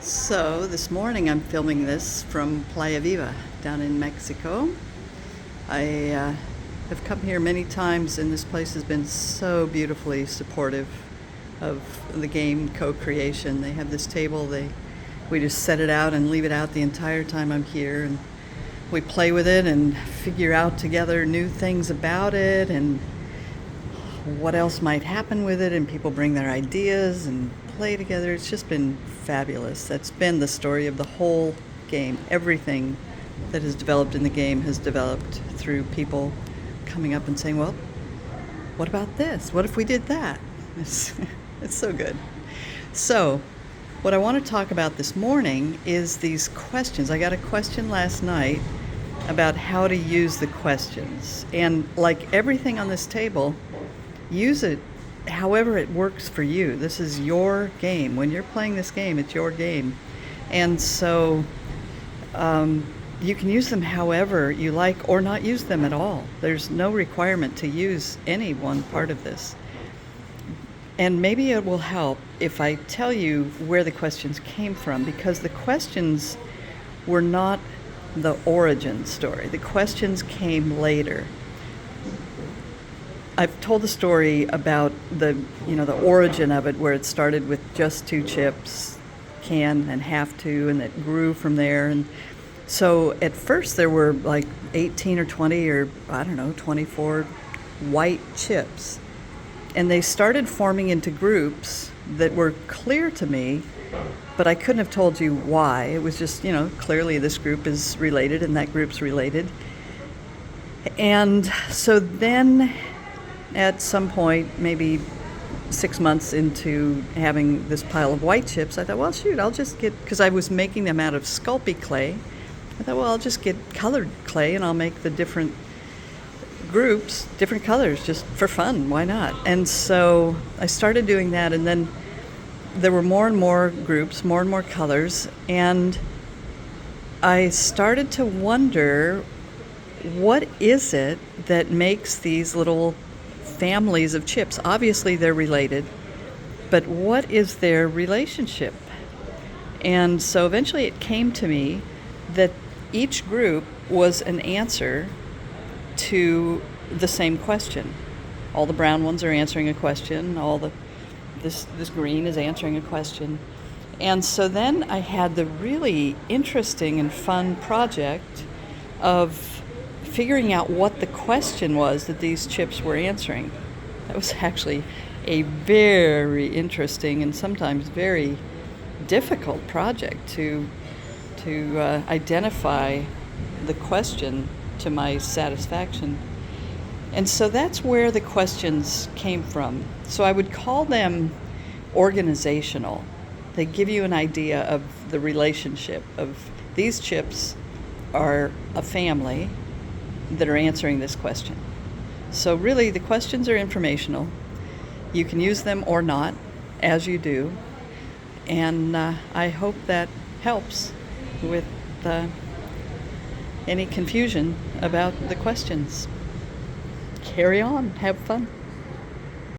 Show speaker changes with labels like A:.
A: So this morning I'm filming this from Playa Viva down in Mexico. I have come here many times, and this place has been so beautifully supportive of the game co-creation. They have this table, we just set it out and leave it out the entire time I'm here, and we play with it and figure out together new things about it and what else might happen with it, and people bring their ideas and play together. It's just been fabulous. That's been the story of the whole game. Everything that has developed in the game has developed through people coming up and saying, well, what about this? What if we did that? It's so good. So what I want to talk about this morning is these questions. I got a question last night about how to use the questions. And like everything on this table, use it however it works for you. This is your game. When you're playing this game, it's your game. And so you can use them however you like or not use them at all. There's no requirement to use any one part of this. And maybe it will help if I tell you where the questions came from, because the questions were not the origin story. The questions came later. I've told the story about the origin of it, where it started with just 2 chips, can and have to, and it grew from there. And so at first there were like 18 or 20 or 24 white chips. And they started forming into groups that were clear to me, but I couldn't have told you why. It was just, clearly this group is related and that group's related. And so then at some point, maybe 6 months into having this pile of white chips, I thought, well, shoot, I'll just because I was making them out of Sculpey clay, I thought, well, I'll just get colored clay and I'll make the different groups, different colors, just for fun. Why not? And so I started doing that, and then there were more and more groups, more and more colors, and I started to wonder, what is it that makes these little families of chips? Obviously they're related, but what is their relationship? And so eventually it came to me that each group was an answer to the same question. All the brown ones are answering a question, this green is answering a question. And so then I had the really interesting and fun project of figuring out what the question was that these chips were answering. That was actually a very interesting and sometimes very difficult project to identify the question to my satisfaction. And so that's where the questions came from. So I would call them organizational. They give you an idea of the relationship of these chips are a family that are answering this question. So really the questions are informational. You can use them or not, as you do. And I hope that helps with any confusion about the questions. Carry on, have fun.